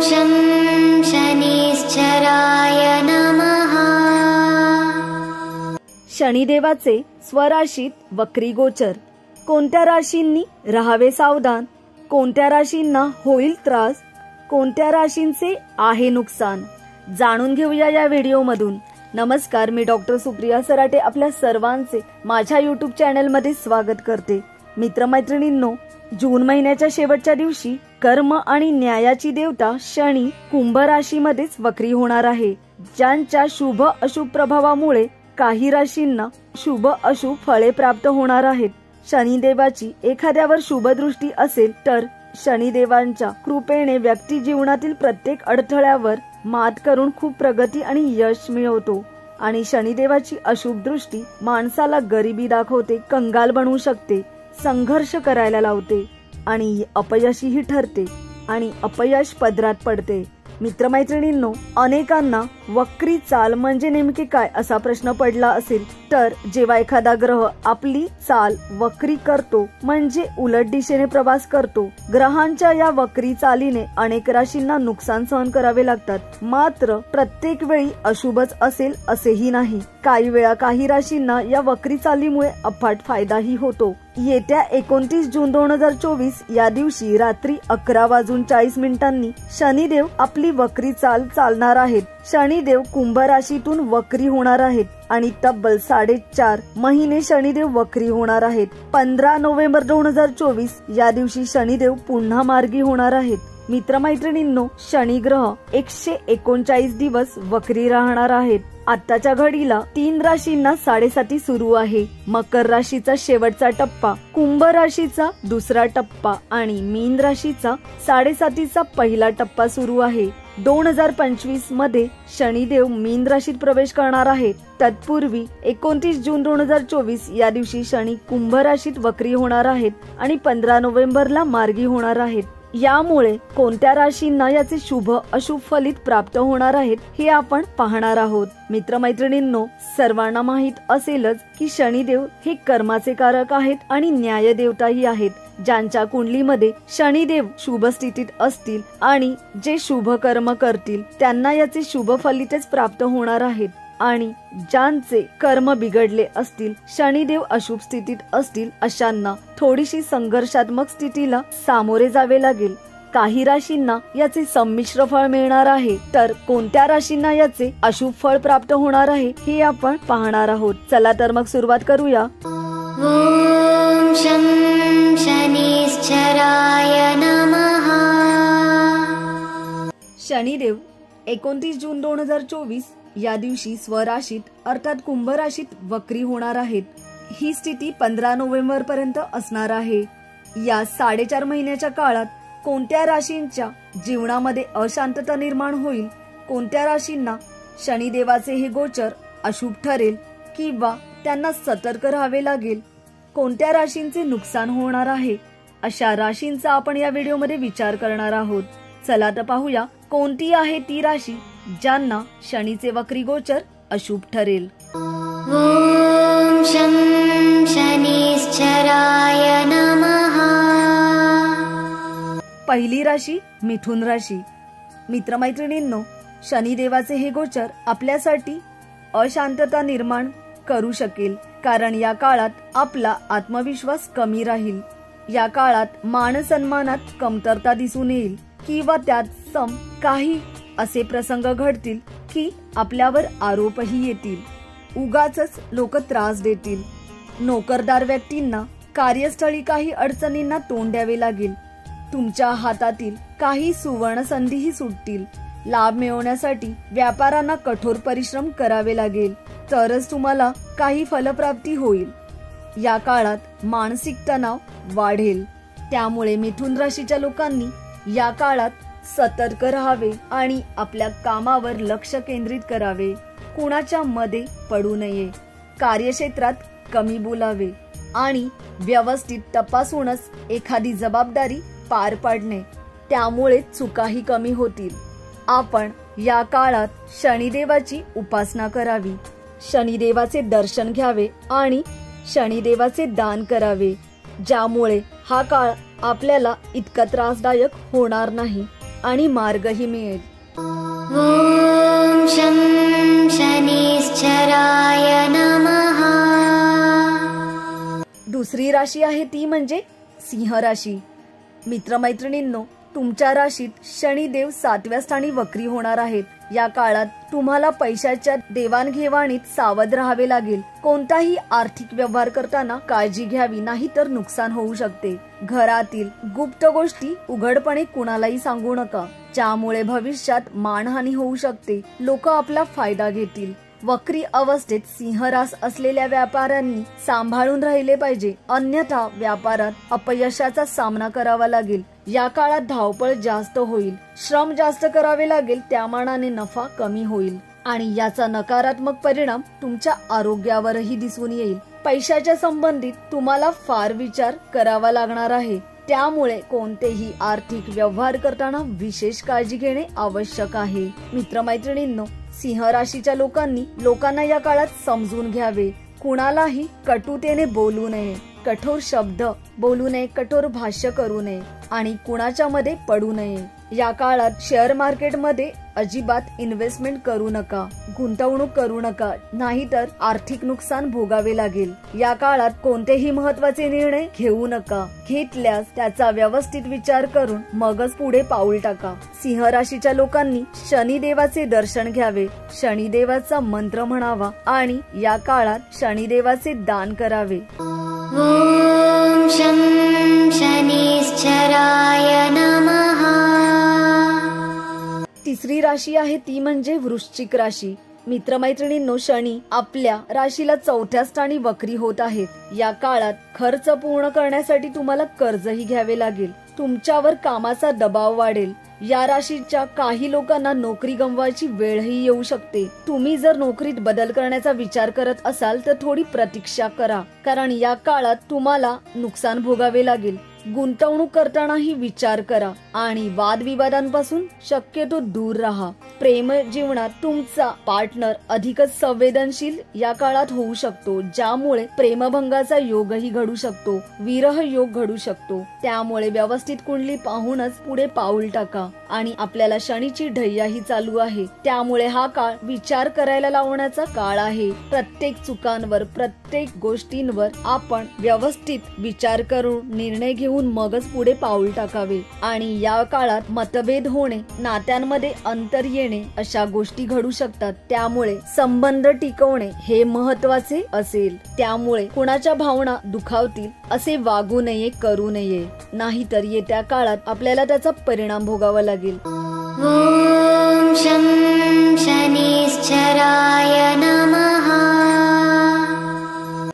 शं शनिश्चराय नमः। शनिदेवाचे स्वराशीत वक्री गोचर। कोणत्या राशींनी राहावे सावधान, कोणत्या राशींना होईल त्रास, कोणत्या राशींचे आहे नुकसान, जाणून घेऊया या व्हिडिओमधून। नमस्कार, मी डॉक्टर सुप्रिया सराटे आपल्या सर्वांचे माझ्या यूट्यूब चॅनलमध्ये स्वागत करते। मित्रमैत्रिणींनो, जून महिन्याच्या शेवटच्या दिवशी कर्म आणि न्यायाची देवता शनी कुंभ राशीमध्येच वक्री होणार आहे, ज्यांच्या शुभ अशुभ प्रभावामुळे काही राशींना शुभ अशुभ फळे प्राप्त होणार आहेत। शनिदेवाची एखाद्यावर शुभ दृष्टी असेल तर शनिदेवांच्या कृपेने व्यक्ती जीवनातील प्रत्येक अडथळ्यावर मात करून खूप प्रगती आणि यश मिळवतो। आणि शनिदेवाची अशुभ दृष्टी माणसाला गरिबी दाखवते, कंगाल बनवू शकते, संघर्ष करायला लावते आणि अपयशीही ठरते आणि अपयश पदरात पडते। मित्रमैत्रिणींनो, अनेकांना वक्री चाल म्हणजे नेमके काय असा प्रश्न पडला असेल तर जेव्हा एखादा ग्रह आपली चाल वक्री करतो म्हणजे उलट दिशेने प्रवास करतो, ग्रहांच्या या वक्री चालीने अनेक राशींना नुकसान सहन करावे लागतात। मात्र प्रत्येक वेळी अशुभच असेल असेही नाही, काही वेळा काही राशींना या वक्री चालीमुळे अफाट फायदाही होतो। येत्या 29 जून 2024 या दिवशी रात्री 11:40 शनिदेव आपली वक्री चाल चालणार आहेत। शनिदेव कुंभ राशीतून वक्री होणार आहेत आणि तब्बल 4.5 महिने शनिदेव वक्री होणार आहेत। 15 नोव्हेंबर 2024 या दिवशी शनिदेव पुन्हा मार्गी होणार आहेत। मित्रमैत्रिणींनो, शनी ग्रह 139 दिवस वक्री राहणार आहेत। आताच्या घडीला 3 राशींना 7.5 सुरू आहे। मकर राशीचा शेवटचा टप्पा, कुंभ राशीचा दुसरा टप्पा आणि मीन राशीचा 7.5चा पहिला टप्पा सुरू आहे। 2025 मध्ये शनिदेव मीन राशीत प्रवेश करणार आहे। तत्पूर्वी 29 जून 2024 या दिवशी शनी कुंभ राशीत वक्री होणार आहेत आणि 15 नोव्हेंबरला मार्गी होणार आहेत। यामुळे कोणत्या राशींना याचे शुभ अशुभ फलित प्राप्त होणार आहेत हे आपण पाहणार आहोत। मित्रमैत्रिणींनो, सर्वांना माहित असेलच की शनिदेव हे कर्माचे कारक आहेत आणि न्याय देवताही आहेत। ज्यांच्या कुंडलीमध्ये शनिदेव शुभ स्थितीत असतील आणि जे शुभ कर्म करतील त्यांना याचे शुभ फलितच प्राप्त होणार आहेत आणि ज्यांचे कर्म बिघडले असतील, शनिदेव अशुभ स्थितीत असतील, अशांना थोडीशी संघर्षात्मक स्थितीला सामोरे जावे लागेल। काही राशींना याचे संमिश्र फळ मिळणार आहे तर कोणत्या राशींना याचे अशुभ फळ प्राप्त होणार आहे हे आपण पाहणार आहोत। चला तर मग सुरुवात करूया। ओम शं शनिश्चराय नमः। शनिदेव 29 जून 2024 या दिवशी स्वराशीत अर्थात कुंभ राशीत वक्री होणार आहेत। ही स्थिती 15 नोव्हेंबर पर्यंत असणार आहे। या 4.5 महिन्याच्या काळात कोणत्या राशींच्या जीवनामध्ये अशांतता निर्माण होईल, कोणत्या राशींना शनिदेवाचे हे गोचर अशुभ ठरेल किंवा त्यांना सतर्क राहावे लागेल, कोणत्या राशींचे नुकसान होणार आहे, अशा राशींचा आपण या व्हिडिओमध्ये विचार करणार आहोत। चला तर पाहूया कोणती आहे ती राशी ज्यांना शनीचे वक्री गोचर अशुभ ठरेल। ओम शं शनिश्चराय नमः। पहिली राशी मिथुन राशी। मित्रमैत्रिणींनो, शनिदेवाचे हे गोचर आपल्यासाठी अशांतता निर्माण करू शकेल, कारण या काळात आपला आत्मविश्वास कमी राहील। या काळात मान सन्मानात कमतरता दिसून येईल किंवा त्यात काही असे प्रसंग घडतील की आपल्यावर आरोपही येतील, उगाचच लोक त्रास देतील। नोकरदार व्यक्तींना कार्यस्थळी काही अडचणींना तोंड द्यावे लागेल। तुमच्या हातातील काही सुवर्ण संधीही सुटतील। लाभ मिळवण्यासाठी व्यापाऱ्यांना कठोर परिश्रम करावे लागेल, तरच तुम्हाला काही फलप्राप्ती होईल। या काळात मानसिक तणाव वाढेल, त्यामुळे मिथुन राशीच्या लोकांनी या काळात सतर्क राहावे आणि आपल्या कामावर लक्ष केंद्रित करावे। कुणाच्या मध्ये पडू नये, कार्यक्षेत्रात कमी बोलावे आणि व्यवस्थित तपासूनच एखादी जबाबदारी पार पाडणे, त्यामुळे चुकाही कमी होतील। आपण या काळात शनिदेवाची उपासना करावी, शनिदेवाचे दर्शन घ्यावे आणि शनिदेवाचे दान करावे, ज्यामुळे हा काळ आपल्याला इतका त्रासदायक होणार नाही आणि मार्गही मिळेल. ॐ शं शनिश्चराय नमः. दुसरी राशी आहे ती म्हणजे सिंह राशी. मित्रमैत्रिणींनो, तुमच्या राशीत शनिदेव 7व्या स्थानी वक्री होणार आहेत. या काळात तुम्हाला पैशाच्या देवाणघेवाणीत सावध राहावे लागेल. कोणताही आर्थिक व्यवहार करताना काळजी घ्यावी, नाहीतर नुकसान होऊ शकते. घरातील गुप्त गोष्टी उघडपणे कुणालाही सांगू नका, ज्यामुळे भविष्यात मानहानी होऊ शकते. लोक आपला फायदा घेतील. वक्री अवस्थेत सिंहरास असलेल्या व्यापाऱ्यांनी सांभाळून राहिले पाहिजे, अन्यथा व्यापारात अपयशाचा सामना करावा लागेल. या काळात धावपळ जास्त होईल, श्रम जास्त करावे लागेल, त्यामानाने नफा कमी होईल आणि याचा नकारात्मक परिणाम तुमच्या आरोग्यावरही दिसून येईल. पैशाच्या संबंधित तुम्हाला फार विचार करावा लागणार आहे, त्यामुळे कोणतेही आर्थिक व्यवहार करताना विशेष काळजी घेणे आवश्यक आहे. मित्रमैत्रिणींनो, सिंह राशीच्या लोकांना या काळात समजून घ्यावे. कुणालाही कटुतेने बोलू नये, कठोर शब्द बोलू नये, कठोर भाष्य करू नये आणि कुणाच्या मध्ये पडू नये. या काळात शेअर मार्केटमध्ये अजिबात इन्व्हेस्टमेंट करू नका, गुंतवणूक करू नका, नाहीतर आर्थिक नुकसान भोगावे लागेल. या काळात कोणतेही महत्त्वाचे निर्णय घेऊ नका. घेतल्यास त्याचा व्यवस्थित विचार करून मगच पुढे पाऊल टाका. सिंह राशीच्या लोकांनी शनिदेवाचे दर्शन घ्यावे, शनिदेवाचा मंत्र म्हणावा आणि या काळात शनिदेवाचे दान करावे. ॐ शं शनिश्चराय नमः. तिसरी राशी आहे ती म्हणजे वृश्चिक राशी. मित्रमैत्रिणींनो, शनी आपल्या राशीला 4थ्या स्थानी वक्री होत आहेत. या काळात खर्च पूर्ण करण्यासाठी तुम्हाला कर्जही घ्यावे लागेल. तुमच्यावर कामाचा दबाव वाढेल. या राशीच्या काही लोकांना नोकरी गमवायची वेळही येऊ शकते. तुम्ही जर नोकरीत बदल करण्याचा विचार करत असाल तर थोडी प्रतीक्षा करा, कारण या काळात तुम्हाला नुकसान भोगावे लागेल. गुंतवणूक करतानाही विचार करा आणि वादविवादांपासून शक्यतो दूर राहा. प्रेम जीवनात तुमचा पार्टनर अधिकच संवेदनशील या काळात होऊ शकतो, ज्यामुळे प्रेमभंगाचा योगही घडू शकतो, विरह योग घडू शकतो. त्यामुळे व्यवस्थित कुंडली पाहूनच पुढे पाऊल टाका. आणि आपल्याला शनीची ढैयाही चालू आहे, त्यामुळे हा काळ विचार करायला लावण्याचा काळ आहे. प्रत्येक चुकांवर, प्रत्येक गोष्टींवर आपण व्यवस्थित विचार करून निर्णय घेऊन मगच पुढे पाऊल टाकावे. आणि या काळात मतभेद होणे, नात्यांमध्ये अंतर येणे अशा गोष्टी घडू शकतात. त्यामुळे संबंध टिकवणे हे महत्वाचे असेल. त्यामुळे कुणाच्या भावना दुखावतील असे वागू नये, करू नये, नाहीतर येत्या काळात आपल्याला त्याचा परिणाम भोगावा लागेल. ॐ शं शनिश्चराय नमः.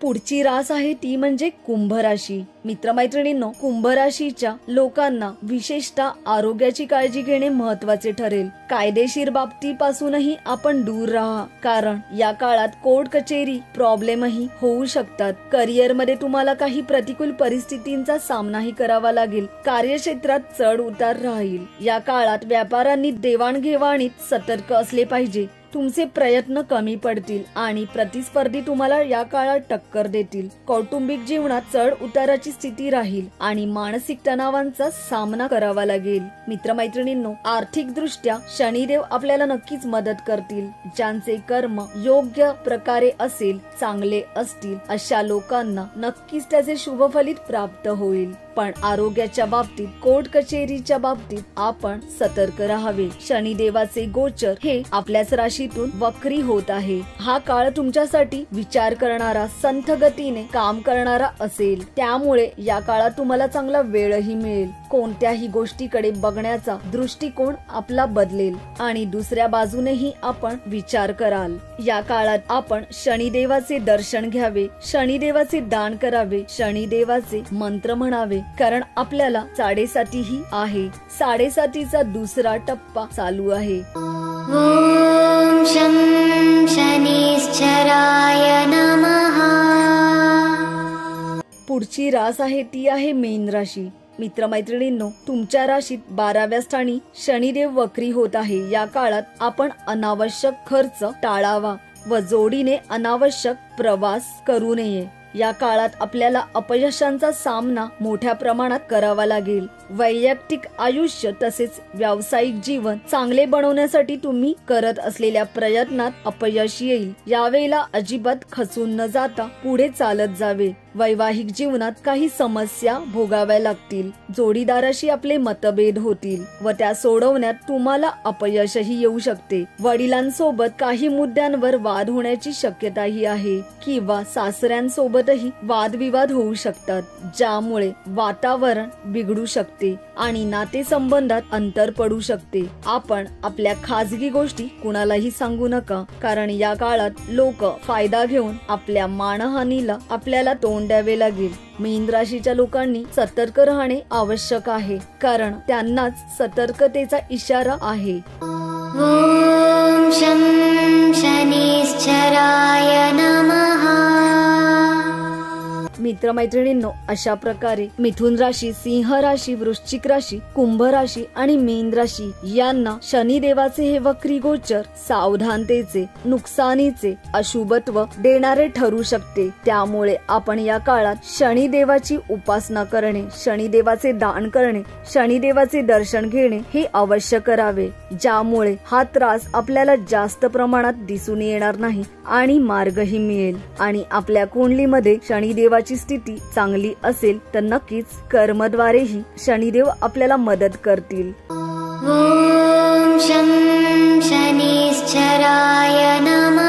पुढची रास आहे ती म्हणजे कुंभ राशी. मित्रमैत्रिणींनो, कुंभ राशीच्या लोकांना विशेषतः आरोग्याची काळजी घेणे महत्वाचे ठरेल. कायदेशीर बाबतीपासूनही आपण दूर राहा, कारण या काळात कोर्ट कचेरी प्रॉब्लेमही होऊ शकतात. करिअर मध्ये तुम्हाला काही प्रतिकूल परिस्थितींचा सामनाही करावा लागेल. कार्यक्षेत्रात चढ उतार राहील. या काळात व्यापाऱ्यांनी देवाणघेवाणीत सतर्क असले पाहिजे. तुमचे प्रयत्न कमी पडतील आणि प्रतिस्पर्धी तुम्हाला या काळात टक्कर देतील. कौटुंबिक जीवनात चढ उताराची स्थिती राहील आणि मानसिक तणावांचा सामना करावा लागेल. मित्रमैत्रिणींनो, आर्थिक दृष्ट्या शनिदेव आपल्याला नक्कीच मदत करतील. ज्यांचे कर्म योग्य प्रकारे असेल, चांगले असतील, अशा लोकांना नक्कीच त्याचे शुभफलित प्राप्त होईल. पण आरोग्याच्या बाबतीत, कोर्ट कचेरीच्या बाबतीत आपण सतर्क राहावे. शनिदेवाचे गोचर हे आपल्याच राशीतून वक्री होत आहे. हा काळ तुमच्यासाठी विचार करणारा, संथ गतीने काम करणारा असेल. त्यामुळे या काळात तुम्हाला चांगला वेळही मिळेल. कोणत्याही गोष्टीकडे बघण्याचा दृष्टिकोन आपला बदलेल आणि दुसऱ्या बाजूनेही आपण विचार कराल. या काळात आपण शनिदेवाचे दर्शन घ्यावे, शनिदेवाचे दान करावे, शनिदेवाचे मंत्र म्हणावे, कारण आपल्याला 7.5 आहे. 7.5चा दुसरा टप्पा चालू आहे. ॐ शं शनिश्चराय नमः. पुढची रास आहे ती आहे मीन राशी. मित्रमैत्रिणींनो, तुमच्या राशीत 12व्या स्थानी शनिदेव वक्री होत आहे. या काळात आपण अनावश्यक खर्च टाळावा व जोडीने अनावश्यक प्रवास करू नये. या काळात आपल्याला अपयशांचा सामना मोठ्या प्रमाणात करावा लागेल. वैयक्तिक आयुष्य तसेच व्यावसायिक जीवन चांगले बनवण्यासाठी तुम्ही करत असलेल्या प्रयत्नात अपयश येईल. यावेळेला अजिबात खचून न जाता पुढे चालत जावे. वैवाहिक जीवनात काही समस्या भोगाव्या लागतील. जोडीदाराशी आपले मतभेद होतील व त्या सोडवण्यात तुम्हाला अपयशही येऊ शकते. वडिलांसोबत काही मुद्द्यांवर वाद होण्याची शक्यताही आहे किंवा सासऱ्यांसोबतही वादविवाद होऊ शकतात, ज्यामुळे वातावरण बिघडू शकते आणि नातेसंबंधात अंतर पडू शकते. आपण आपल्या खाजगी गोष्टी कुणालाही सांगू नका, कारण या काळात लोक फायदा घेऊन आपल्या मानहानीला आपल्याला तोंड द्यावे लागेल. मीन राशीच्या लोकांनी सतर्क राहणे आवश्यक आहे, कारण त्यांनाच सतर्कतेचा इशारा आहे. ॐ शं शनिश्चराय नमः. मित्रमैत्रिणींनो, अशा प्रकारे मिथुन राशी, सिंह राशी, वृश्चिक राशी, कुंभ राशी आणि मीन राशी यांना शनिदेवाचे हे वक्री गोचर सावधानतेचे, नुकसानीचे, अशुभत्व देणारे ठरू शकते. त्यामुळे आपण या काळात शनिदेवाची उपासना करणे, शनिदेवाचे दान करणे, शनिदेवाचे दर्शन घेणे हे अवश्य करावे, ज्यामुळे हा त्रास आपल्याला जास्त प्रमाणात दिसून येणार नाही आणि मार्गही मिळेल. आणि आपल्या कुंडलीमध्ये शनिदेवाची स्थिती चांगली असेल तर नक्कीच कर्मद्वारेही शनिदेव आपल्याला मदत करतील. ॐ शं शनिश्चराय नमः.